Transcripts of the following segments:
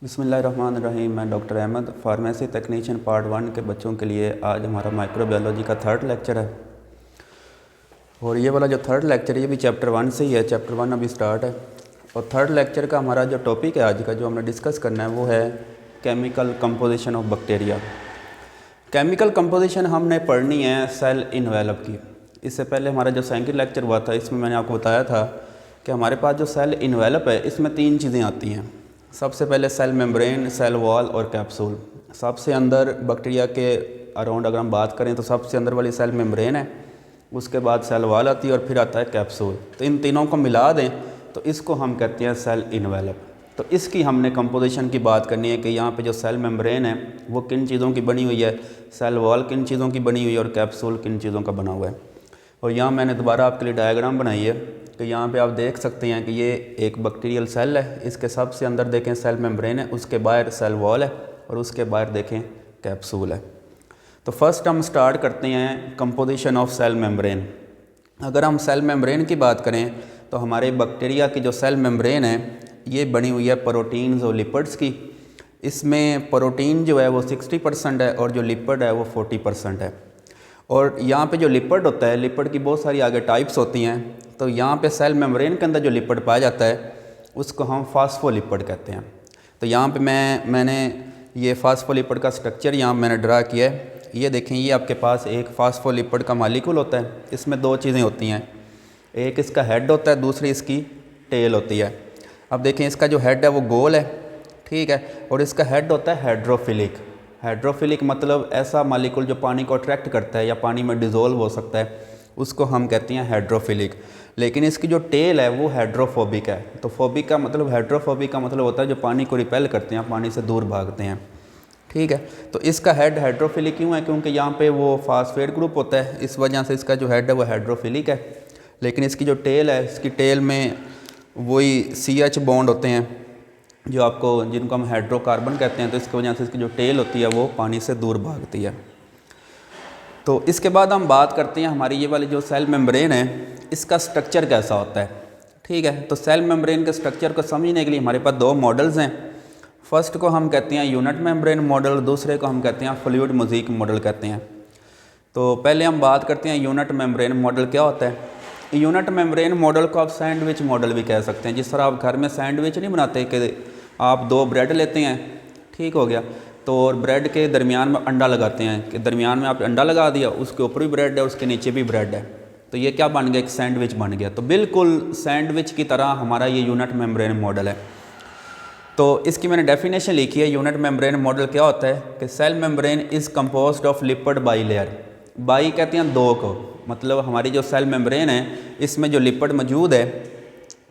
बिस्मिल्लाहिर्रहमानिर्रहीम। मैं doctor Ahmad, pharmacy technician part 1 के बच्चों के लिए आज हमारा माइक्रोबायोलॉजी का थर्ड लेक्चर है। और ये वाला जो थर्ड लेक्चर है ये भी चैप्टर 1 से ही है। चैप्टर 1 अभी स्टार्ट है और थर्ड लेक्चर का हमारा जो टॉपिक है आज का जो हमने डिस्कस करना है वो है chemical composition of bacteria. Chemical composition हमने पढ़नी है सेल इन्वेलप की। इससे पहले हमारा जो सेकंड लेक्चर हुआ था इसमें मैंने आपको बताया था कि हमारे पास जो सेल इन्वेलप है इसमें 3 चीज़ें आती हैं। सबसे पहले सेल मेम्ब्रेन, सेल वॉल और कैप्सूल। सबसे अंदर बैक्टीरिया के अराउंड अगर हम बात करें तो सबसे अंदर वाली सेल मेम्ब्रेन है, उसके बाद सेल वॉल आती है और फिर आता है कैप्सूल। तो इन तीनों को मिला दें तो इसको हम कहते हैं सेल इन्वेलप। तो इसकी हमने कंपोजिशन की बात करनी है कि यहाँ पे जो सेल मेम्ब्रेन है वो किन चीज़ों की बनी हुई है, सेल वॉल किन चीज़ों की बनी हुई है और कैप्सूल किन चीज़ों का बना हुआ है। और यहाँ मैंने दोबारा आपके लिए डायग्राम बनाई है कि यहाँ पे आप देख सकते हैं कि ये एक बैक्टीरियल सेल है, इसके सबसे अंदर देखें सेल मेम्ब्रेन है, उसके बाहर सेल वॉल है और उसके बाहर देखें कैप्सूल है। तो फर्स्ट हम स्टार्ट करते हैं कंपोजिशन ऑफ सेल मेम्ब्रेन। अगर हम सेल मेम्ब्रेन की बात करें तो हमारे बैक्टीरिया की जो सेल मेम्ब्रेन है ये बनी हुई है प्रोटीन्स और लिपिड्स की। इसमें प्रोटीन जो है वो 60% है और जो लिपिड है वो 40% है। और यहाँ पे जो लिपिड होता है, लिपिड की बहुत सारी आगे टाइप्स होती हैं। तो यहाँ पे सेल मेम्ब्रेन के अंदर जो लिपिड पाया जाता है उसको हम फास्फोलिपिड कहते हैं। तो यहाँ पे मैंने ये फास्फोलिपिड का स्ट्रक्चर यहाँ मैंने ड्रा किया है। ये देखें, ये आपके पास एक फास्फोलिपिड का मालिक्यूल होता है। इसमें 2 चीज़ें होती हैं, एक इसका हेड होता है, दूसरी इसकी टेल होती है। अब देखें, इसका जो हेड है वो गोल है, ठीक है, और इसका हेड होता है हाइड्रोफिलिक। हाइड्रोफिलिक मतलब ऐसा मालिक्यूल जो पानी को अट्रैक्ट करता है या पानी में डिज़ोल्व हो सकता है, उसको हम कहते हैं हाइड्रोफिलिक। लेकिन इसकी जो टेल है वो हाइड्रोफोबिक है। तो फोबिक का मतलब, हाइड्रोफोबिक का मतलब होता है जो पानी को रिपेल करते हैं, पानी से दूर भागते हैं, ठीक है। तो इसका हेड हाइड्रोफिलिक क्यों है? क्योंकि यहाँ पे वो फास्फेट ग्रुप होता है, इस वजह से इसका जो हेड है वो हाइड्रोफिलिक है। लेकिन इसकी जो टेल है, इसकी टेल में वही CH बॉन्ड होते हैं जो आपको, जिनको हम हाइड्रोकार्बन कहते हैं। तो इसकी वजह से इसकी जो टेल होती है वो पानी से दूर भागती है। तो इसके बाद हम बात करते हैं हमारी ये वाली जो सेल मेम्ब्रेन है इसका स्ट्रक्चर कैसा होता है, ठीक है। तो सेल मेम्ब्रेन के स्ट्रक्चर को समझने के लिए हमारे पास 2 मॉडल्स हैं। फर्स्ट को हम कहते हैं यूनिट मेम्ब्रेन मॉडल, दूसरे को हम कहते हैं फ्लूइड मोज़ेक मॉडल कहते हैं। तो पहले हम बात करते हैं यूनिट मेम्ब्रेन मॉडल क्या होता है। यूनिट मेम्ब्रेन मॉडल को आप सैंडविच मॉडल भी कह सकते हैं। जिस तरह आप घर में सैंडविच नहीं बनाते कि आप 2 ब्रेड लेते हैं, ठीक हो गया, तो और ब्रेड के दरमियान में अंडा लगाते हैं कि दरमियान में आप अंडा लगा दिया, उसके ऊपर भी ब्रेड है, उसके नीचे भी ब्रेड है, तो ये क्या बन गया? एक सैंडविच बन गया। तो बिल्कुल सैंडविच की तरह हमारा ये यूनिट मेम्ब्रेन मॉडल है। तो इसकी मैंने डेफिनेशन लिखी है। यूनिट मेम्ब्रेन मॉडल क्या होता है कि cell membrane is composed of lipid bilayer. Bi कहते हैं 2 को, मतलब हमारी जो सेल मेम्ब्रेन है इसमें जो लिपिड मौजूद है,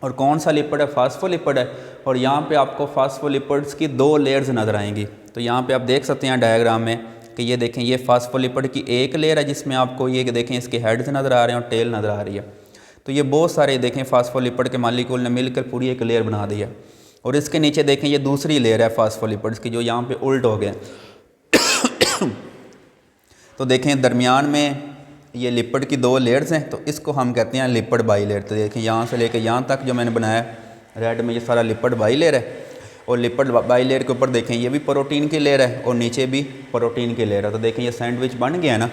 और कौन सा लिपिड है? फास्फोलिपिड है। और यहाँ पे आपको फास्फोलिपिड्स की 2 लेयर्स नज़र आएंगी। तो यहाँ पे आप देख सकते हैं डायग्राम में कि ये देखें, ये फास्फोलिपिड की एक लेयर है जिसमें आपको ये देखें इसके हेड्स नज़र आ रहे हैं और टेल नज़र आ रही है। तो ये बहुत सारे देखें फास्फोलिपिड के मालिक्यूल ने मिलकर पूरी एक लेयर बना दी है। और इसके नीचे देखें ये दूसरी लेयर है फास्फोलिपिड्स की जो यहाँ पे उल्ट हो गए। तो देखें दरमियान में ये लिपिड की 2 लेयर्स हैं, तो इसको हम कहते हैं लिपिड बाई लेयर। तो देखें यहाँ से लेकर यहाँ तक जो मैंने बनाया रेड में, ये सारा लिपिड बाई लेयर है। और लिपिड बाई लेयर के ऊपर देखें ये भी प्रोटीन की लेयर है और नीचे भी प्रोटीन की लेयर है। तो देखें ये सैंडविच बन गया ना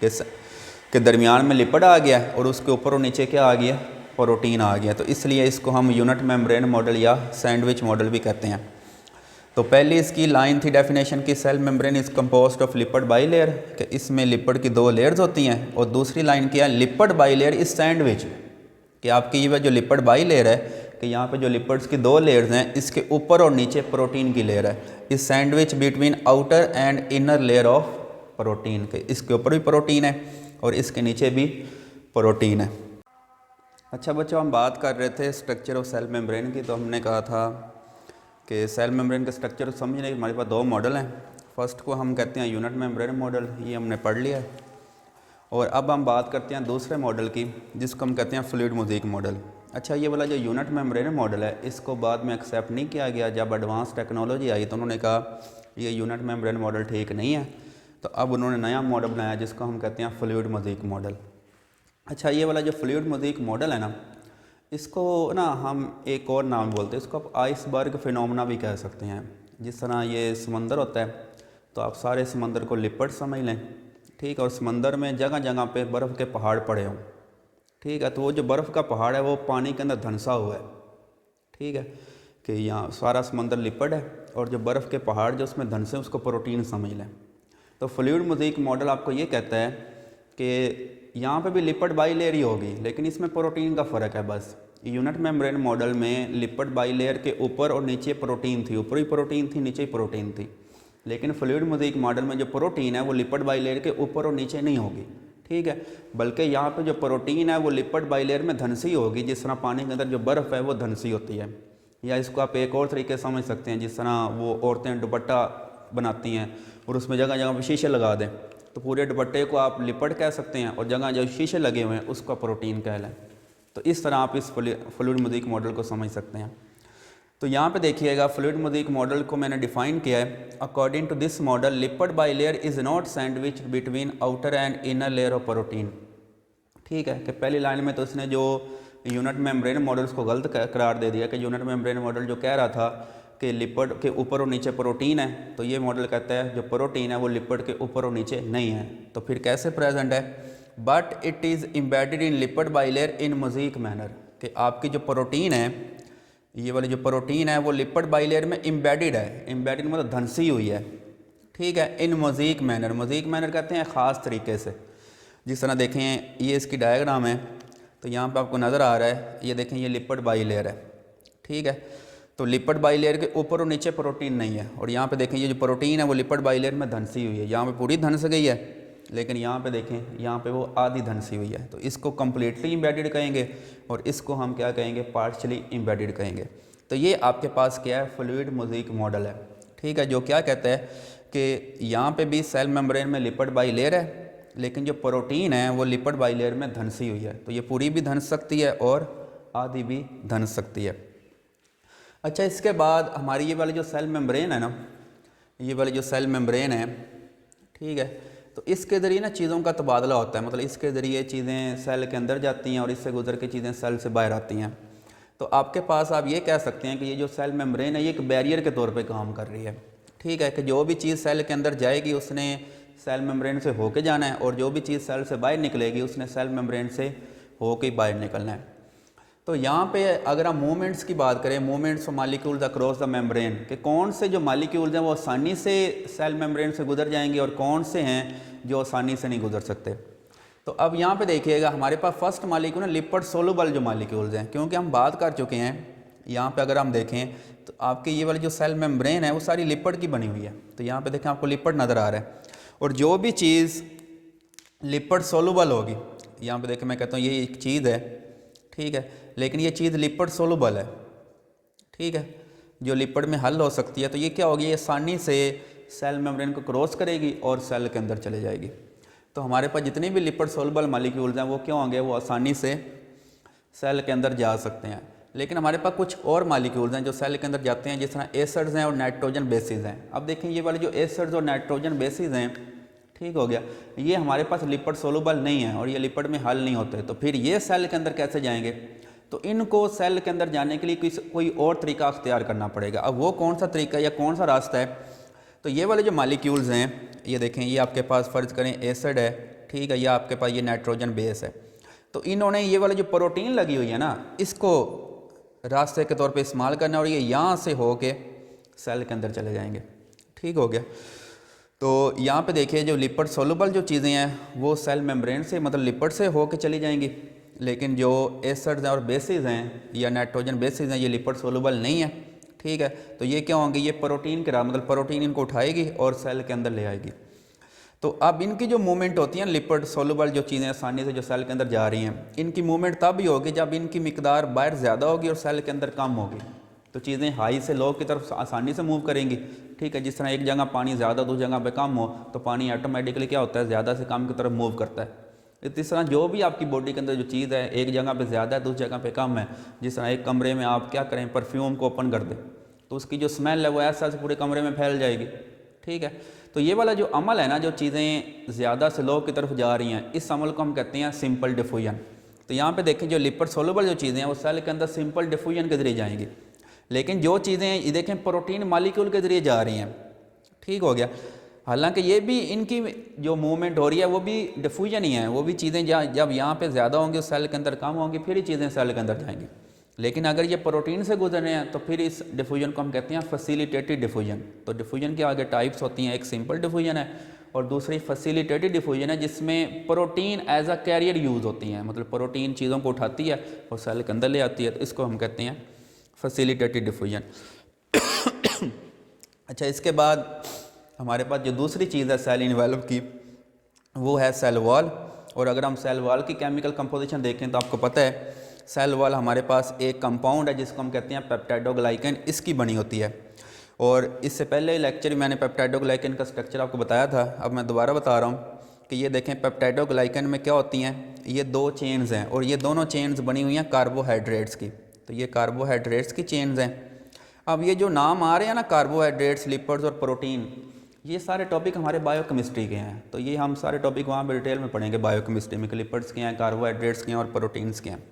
कि दरमियान में लिपिड आ गया और उसके ऊपर और नीचे क्या आ गया? प्रोटीन आ गया। तो इसलिए इसको हम यूनिट मेम्ब्रेन मॉडल या सैंडविच मॉडल भी कहते हैं। तो पहली इसकी लाइन थी डेफिनेशन की, cell membrane is composed of lipid bilayer, कि इसमें लिपिड की 2 लेयर्स होती हैं। और दूसरी लाइन क्या है? Lipid by layer is sandwich, कि आपकी ये जो लिपिड बाई लेयर है कि यहाँ पे जो लिपिड्स की 2 लेयर्स हैं, इसके ऊपर और नीचे प्रोटीन की लेयर है। इस sandwich between outer and inner layer of protein, के इसके ऊपर भी प्रोटीन है और इसके नीचे भी प्रोटीन है। अच्छा बच्चों, हम बात कर रहे थे स्ट्रक्चर ऑफ सेल मेम्ब्रेन की। तो हमने कहा था कि सेल मेम्ब्रेन के स्ट्रक्चर को समझने के हमारे पास 2 मॉडल हैं। फर्स्ट को हम कहते हैं यूनिट मेम्ब्रेन मॉडल, ये हमने पढ़ लिया है। और अब हम बात करते हैं दूसरे मॉडल की जिसको हम कहते हैं फ्लूइड मोज़ेक मॉडल। अच्छा, ये वाला जो यूनिट मेम्ब्रेन मॉडल है इसको बाद में एक्सेप्ट नहीं किया गया। जब एडवांस टेक्नोलॉजी आई तो उन्होंने कहा ये यूनिट मेम्ब्रेन मॉडल ठीक नहीं है, तो अब उन्होंने नया मॉडल बनाया जिसको हम कहते हैं फ्लूइड मोज़ेक मॉडल। अच्छा, ये वाला जो फ्लूइड मोज़ेक मॉडल है ना, इसको ना हम एक और नाम बोलते हैं, इसको आप आइसबर्ग फिनोमेना भी कह सकते हैं। जिस तरह ये समंदर होता है तो आप सारे समंदर को लिपट समझ लें, ठीक है। और समंदर में जगह जगह पे बर्फ़ के पहाड़ पड़े हों, ठीक है। तो वो जो बर्फ़ का पहाड़ है वो पानी के अंदर धंसा हुआ है, ठीक है, कि यहाँ सारा समंदर लिपट है और जो बर्फ़ के पहाड़ जो उसमें धंसे उसको प्रोटीन समझ लें। तो फ्लूइड मोज़ेक मॉडल आपको ये कहता है कि यहाँ पे भी लिपट बाई लेयर ही होगी, लेकिन इसमें प्रोटीन का फ़र्क है बस। यूनिट मेम्ब्रेन मॉडल में लिपट बाई लेयर के ऊपर और नीचे प्रोटीन थी, ऊपर ही प्रोटीन थी, नीचे ही प्रोटीन थी। लेकिन फ्लूइड मोज़ेक मॉडल में जो प्रोटीन है वो लिपट बाई लेयर के ऊपर और नीचे नहीं होगी, ठीक है, बल्कि यहाँ पे जो प्रोटीन है वो लिपट बाई लेयर में धंसी होगी, जिस तरह पानी के अंदर जो बर्फ़ है वो धंसी होती है। या इसको आप एक और तरीके से समझ सकते हैं, जिस तरह वो औरतें दुपट्टा बनाती हैं और उसमें जगह जगह पे शीशे लगा दें, तो पूरे दुपट्टे को आप लिपट कह सकते हैं और जगह जो शीशे लगे हुए हैं उसको प्रोटीन कह लें। तो इस तरह आप इस फ्लूइड मोज़ेक मॉडल को समझ सकते हैं। तो यहाँ पे देखिएगा फ्लूइड मोज़ेक मॉडल को मैंने डिफ़ाइन किया है। अकॉर्डिंग टू दिस मॉडल लिपट by layer is not sandwich between outer and inner layer of protein, ठीक है। कि पहली लाइन में तो इसने जो यूनिट मेम्ब्रेन मॉडल्स को गलत करार दे दिया कि यूनिट मेम्ब्रेन मॉडल जो कह रहा था कि लिपट के ऊपर और नीचे प्रोटीन है, तो ये मॉडल कहता है जो प्रोटीन है वो लिपट के ऊपर और नीचे नहीं है। तो फिर कैसे प्रेजेंट है? But it is embedded in lipid bilayer in mosaic manner, कि आपकी जो प्रोटीन है, ये वाली जो प्रोटीन है वो लिपट बाई लेयर में एम्बेडेड है। एम्बेडेड मतलब धंसी हुई है, ठीक है, इन मोज़ेक मैनर। मोज़ेक मैनर कहते हैं ख़ास तरीके से। जिस तरह देखें ये इसकी डायग्राम है, तो यहाँ पे आपको नज़र आ रहा है, ये देखें ये लिपट बाई लेयर है, ठीक है। तो लिपट बाई लेयर के ऊपर और नीचे प्रोटीन नहीं है, और यहाँ पे देखें ये जो प्रोटीन है वो लिपट बाई लेयर में धंसी हुई है। यहाँ पे पूरी धंस गई है, लेकिन यहाँ पे देखें यहाँ पे वो आधी धंसी हुई है। तो इसको कम्प्लीटली एम्बेडेड कहेंगे और इसको हम क्या कहेंगे? पार्शली एम्बेडेड कहेंगे। तो ये आपके पास क्या है? फ्लूइड मोज़ेक मॉडल है, ठीक है, जो क्या कहता है कि यहाँ पे भी सेल मेम्ब्रेन में लिपट बाई लेयर है, लेकिन जो प्रोटीन है वो लिपट बाई लेयर में धंसी हुई है। तो ये पूरी भी धंस सकती है और आधी भी धंस सकती है। अच्छा, इसके बाद हमारी ये वाली जो सेल मेम्ब्रेन है ना, ये वाली जो सेल मेम्ब्रेन है, ठीक है, तो इसके ज़रिए ना चीज़ों का तबादला होता है। मतलब इसके ज़रिए चीज़ें सेल के अंदर जाती हैं और इससे गुजर के चीज़ें सेल से बाहर आती हैं। तो आपके पास आप ये कह सकते हैं कि ये जो सेल मेम्ब्रेन है ये एक बैरियर के तौर पे काम कर रही है, ठीक है, कि जो भी चीज़ सेल के अंदर जाएगी उसने सेल मेम्ब्रेन से होके जाना है, और जो भी चीज़ सेल से बाहर निकलेगी उसने सेल मेम्ब्रेन से होके बाहर निकलना है। तो यहाँ पे अगर हम मूवमेंट्स की बात करें, movements of molecules across the membrane, कि कौन से जो मॉलिक्यूल्स हैं वो आसानी से सेल मेम्ब्रेन से गुजर जाएंगे और कौन से हैं जो आसानी से नहीं गुजर सकते। तो अब यहाँ पे देखिएगा हमारे पास फर्स्ट मॉलिक्यूल है लिपिड सोलुबल जो मॉलिक्यूल्स हैं, क्योंकि हम बात कर चुके हैं यहाँ पे अगर हम देखें तो आपके ये वाली जो सेल मेम्ब्रेन है वो सारी लिपिड की बनी हुई है। तो यहाँ पे देखें आपको लिपिड नज़र आ रहा है, और जो भी चीज़ लिपिड सोलुबल होगी, यहाँ पे देखें मैं कहता हूँ ये एक चीज़ है, ठीक है, लेकिन ये चीज़ लिपिड सोलुबल है, ठीक है, जो लिपिड में हल हो सकती है, तो ये क्या होगी? ये आसानी से सेल मेम्ब्रेन को क्रॉस करेगी और सेल के अंदर चले जाएगी। तो हमारे पास जितने भी लिपिड सोलुबल मॉलिक्यूल्स हैं वो क्या होंगे? वो आसानी से सेल के अंदर जा सकते हैं। लेकिन हमारे पास कुछ और मॉलिक्यूल्स हैं जो सेल के अंदर जाते हैं, जिस तरह एसिड्स हैं और नाइट्रोजन बेसिस हैं। अब देखें ये वाले जो एसिड्स और नाइट्रोजन बेसिस हैं, ठीक हो गया, ये हमारे पास लिपिड सोलुबल नहीं है और ये लिपिड में हल नहीं होते। तो फिर ये सेल के अंदर कैसे जाएंगे? तो इनको सेल के अंदर जाने के लिए कोई और तरीका अख्तियार करना पड़ेगा। अब वो कौन सा तरीका या कौन सा रास्ता है? तो ये वाले जो मॉलिक्यूल्स हैं, ये देखें, ये आपके पास फ़र्ज़ करें एसिड है, ठीक है, या आपके पास ये नाइट्रोजन बेस है। तो इन्होंने ये वाले जो प्रोटीन लगी हुई है ना, इसको रास्ते के तौर पे इस्तेमाल करना, और ये यहाँ से हो के सेल के अंदर चले जाएंगे, ठीक हो गया। तो यहाँ पे देखिए जो लिपिड सोलुबल जो चीज़ें हैं वो सेल मेम्ब्रेन से मतलब लिपिड से हो के चली जाएंगी, लेकिन जो एसिड्स हैं और बेसिस हैं या नाइट्रोजन बेसिस हैं ये लिपिड सोलुबल नहीं है, ठीक है। तो ये क्या होंगे? ये प्रोटीन के मतलब प्रोटीन इनको उठाएगी और सेल के अंदर ले आएगी। तो अब इनकी जो मूवमेंट होती है लिपिड सोलुबल जो चीज़ें आसानी से जो सेल के अंदर जा रही हैं, इनकी मूवमेंट तब ही होगी जब इनकी मिकदार बाहर ज़्यादा होगी और सेल के अंदर कम होगी। तो चीज़ें हाई से लो की तरफ आसानी से मूव करेंगी, ठीक है। जिस तरह एक जगह पानी ज़्यादा दूसरी जगह पे कम हो तो पानी ऑटोमेटिकली क्या होता है? ज़्यादा से कम की तरफ मूव करता है। इस तरह जो भी आपकी बॉडी के अंदर जो चीज़ है एक जगह पे ज़्यादा है दूसरी जगह पे कम है। जिस तरह एक कमरे में आप क्या करें, परफ्यूम को ओपन कर दें तो उसकी जो स्मेल है वो ऐसा से पूरे कमरे में फैल जाएगी, ठीक है। तो ये वाला जो अमल है ना, जो चीज़ें ज़्यादा से लो की तरफ जा रही हैं, इस अमल को हम कहते हैं सिंपल डिफ्यूजन। तो यहाँ पे देखें जो लिपिड सोलुबल जो चीज़ें हैं वो सेल के अंदर सिंपल डिफ्यूजन के जरिए जाएंगी, लेकिन जो चीज़ें ये देखें प्रोटीन मालिक्यूल के ज़रिए जा रही हैं, ठीक हो गया। हालांकि ये भी इनकी जो मूवमेंट हो रही है वो भी डिफ्यूजन ही है, वो भी चीज़ें जब यहाँ पे ज़्यादा होंगी सेल के अंदर कम होंगी फिर ही चीज़ें सेल के अंदर जाएंगी। लेकिन अगर ये प्रोटीन से गुजर रहे हैं तो फिर इस डिफ्यूजन को हम कहते हैं फैसिलिटेटेड डिफ्यूजन। तो डिफ्यूजन के आगे टाइप्स होती हैं, एक सिंपल डिफ्यूजन है और दूसरी फैसिलिटेटेड डिफ्यूजन है जिसमें protein as a carrier use होती हैं, मतलब प्रोटीन चीज़ों को उठाती है और सेल के अंदर ले आती है, तो इसको हम कहते हैं फैसिलिटेटेड डिफ्यूजन। अच्छा, इसके बाद हमारे पास जो दूसरी चीज़ है सेल इन्वेलप की वो है सेल वॉल। और अगर हम सेल वॉल की केमिकल कंपोजिशन देखें तो आपको पता है सेल वॉल हमारे पास एक कंपाउंड है जिसको हम कहते हैं पेप्टाइडोग्लाइकन, इसकी बनी होती है। और इससे पहले लेक्चर में मैंने पेप्टाइडोग्लाइकन का स्ट्रक्चर आपको बताया था, अब मैं दोबारा बता रहा हूँ कि ये देखें पेप्टाइडोग्लाइकन में क्या होती हैं, ये दो चेन्स हैं और ये दोनों चेन्स बनी हुई हैं कार्बोहाइड्रेट्स की। तो ये कार्बोहाइड्रेट्स की चेन्स हैं। अब ये जो नाम आ रहे हैं ना कार्बोहाइड्रेट्स, लिपिड्स और प्रोटीन, ये सारे टॉपिक हमारे बायोकेमिस्ट्री के हैं। तो ये हम सारे टॉपिक वहाँ पर डिटेल में पढ़ेंगे बायोकेमिस्ट्री में, लिपिड्स के हैं, कार्बोहाइड्रेट्स के हैं और प्रोटीन्स के हैं।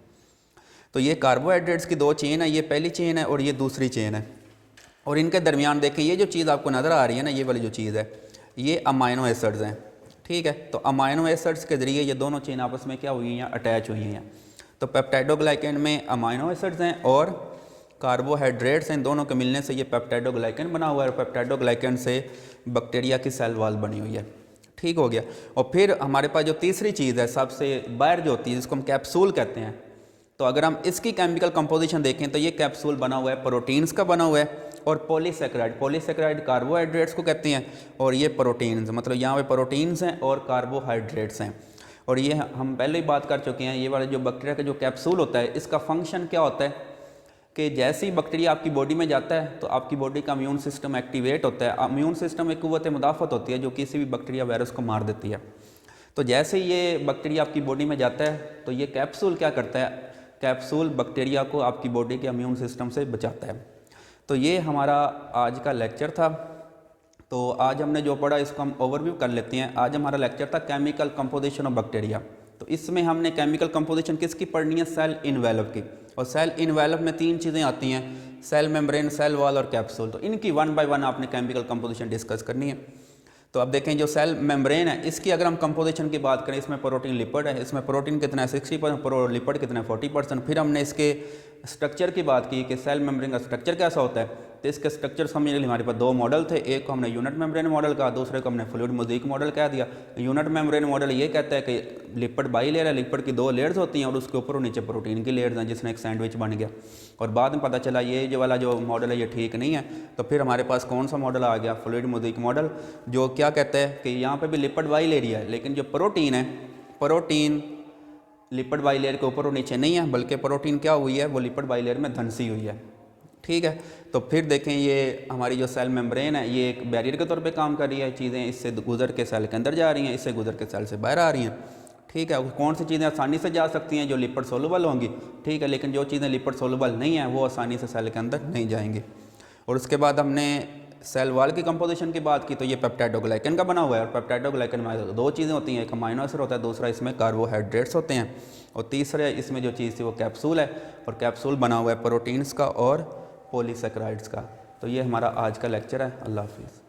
तो ये कार्बोहाइड्रेट्स की दो चेन है, ये पहली चेन है और ये दूसरी चेन है। और इनके दरमियान देखें ये जो चीज़ आपको नज़र आ रही है ना, ये वाली जो चीज़ है ये अमाइनो एसिड्स हैं, ठीक है। तो अमाइनो एसिड्स के ज़रिए ये दोनों चेन आपस में क्या हुई हैं, अटैच हुई हैं। तो पेप्टाइडोग्लाइकन में अमाइनो एसिड्स हैं और कार्बोहाइड्रेट्स हैं, इन दोनों के मिलने से ये पेप्टाइडोग्लाइकन बना हुआ है और पेप्टाइडोग्लाइकन से बैक्टीरिया की सेल वॉल बनी हुई है, ठीक हो गया। और फिर हमारे पास जो तीसरी चीज़ है सबसे बाहर जो होती है जिसको हम कैप्सूल कहते हैं, तो अगर हम इसकी केमिकल कंपोजिशन देखें तो ये कैप्सूल बना हुआ है प्रोटीन्स का बना हुआ है और पॉलीसेकेराइड कार्बोहाइड्रेट्स को कहते हैं और ये प्रोटीन्स, मतलब यहाँ पे प्रोटीन्स हैं और कार्बोहाइड्रेट्स हैं। और ये हम पहले ही बात कर चुके हैं, ये वाला जो बैक्टीरिया का जो कैप्सूल होता है इसका फंक्शन क्या होता है कि जैसे ही बैक्टीरिया आपकी बॉडी में जाता है तो आपकी बॉडी का इम्यून सिस्टम एक्टिवेट होता है। इम्यून सिस्टम एक कुव्वत मुदाफ़त होती है जो किसी भी बैक्टीरिया वायरस को मार देती है। तो जैसे ही ये बैक्टीरिया आपकी बॉडी में जाता है तो ये कैप्सूल क्या करता है, कैप्सूल बैक्टीरिया को आपकी बॉडी के इम्यून सिस्टम से बचाता है। तो ये हमारा आज का लेक्चर था। तो आज हमने जो पढ़ा इसको हम ओवरव्यू कर लेते हैं। आज हमारा लेक्चर था केमिकल कंपोजिशन ऑफ बैक्टीरिया। तो इसमें हमने केमिकल कंपोजिशन किसकी पढ़नी है, सेल इन्वेलप की। और सेल इन्वेलप में तीन चीज़ें आती हैं, सेल मेम्ब्रेन, सेल वॉल और कैप्सूल। तो इनकी वन बाय वन आपने केमिकल कंपोजिशन डिस्कस करनी है। तो अब देखें जो सेल मेम्ब्रेन है इसकी अगर हम कंपोजिशन की बात करें, इसमें प्रोटीन लिपिड है, इसमें प्रोटीन कितना है 60%, लिपिड कितना है 40%। फिर हमने इसके स्ट्रक्चर की बात की कि सेल मेम्ब्रेन का स्ट्रक्चर कैसा होता है। तो इसके स्ट्रक्चर समझने के लिए हमारे पास दो मॉडल थे, एक को हमने यूनिट मेम्ब्रेन मॉडल कहा, दूसरे को हमने फ्लूइड मोज़ेक मॉडल कह दिया। यूनिट मेम्ब्रेन मॉडल ये कहता है कि लिपिड बाई लेयर है, लिपिड की दो लेयर्स होती हैं और उसके ऊपर और नीचे प्रोटीन की लेयर्स हैं जिसमें एक सैंडविच बन गया। और बाद में पता चला ये जो वाला जो मॉडल है ये ठीक नहीं है। तो फिर हमारे पास कौन सा मॉडल आ गया, फ्लूइड मोज़ेक मॉडल, जो क्या कहता है कि यहाँ पे भी लिपिड बाई लेयर है लेकिन जो प्रोटीन है, प्रोटीन लिपिड बाई लेयर के ऊपर और नीचे नहीं है, बल्कि प्रोटीन क्या हुई है वो लिपिड बाई लेयर में धंसी हुई है, ठीक है। तो फिर देखें ये हमारी जो सेल मेम्ब्रेन है ये एक बैरियर के तौर पे काम कर रही है, चीज़ें इससे गुजर के सेल के अंदर जा रही हैं, इससे गुजर के सेल से बाहर आ रही हैं, ठीक है। कौन सी चीज़ें आसानी से जा सकती हैं, जो लिपिड सोलुबल होंगी, ठीक है, लेकिन जो चीज़ें लिपिड सोलुबल नहीं हैं वो आसानी से सेल के अंदर नहीं जाएंगी। और उसके बाद हमने सेल वॉल की कंपोजिशन की बात की, तो ये पेप्टाइडोग्लाइकन का बना हुआ है। और पेप्टाइडोग्लाइकन में दो चीज़ें होती हैं, एक अमाइनो एसिड होता है, दूसरा इसमें कार्बोहाइड्रेट्स होते हैं, और तीसरे इसमें जो चीज़ थी वो कैप्सूल है। और कैप्सूल बना हुआ है प्रोटीन्स का और पॉलीसेकेराइड्स का। तो ये हमारा आज का लेक्चर है। अल्लाह हाफिज़।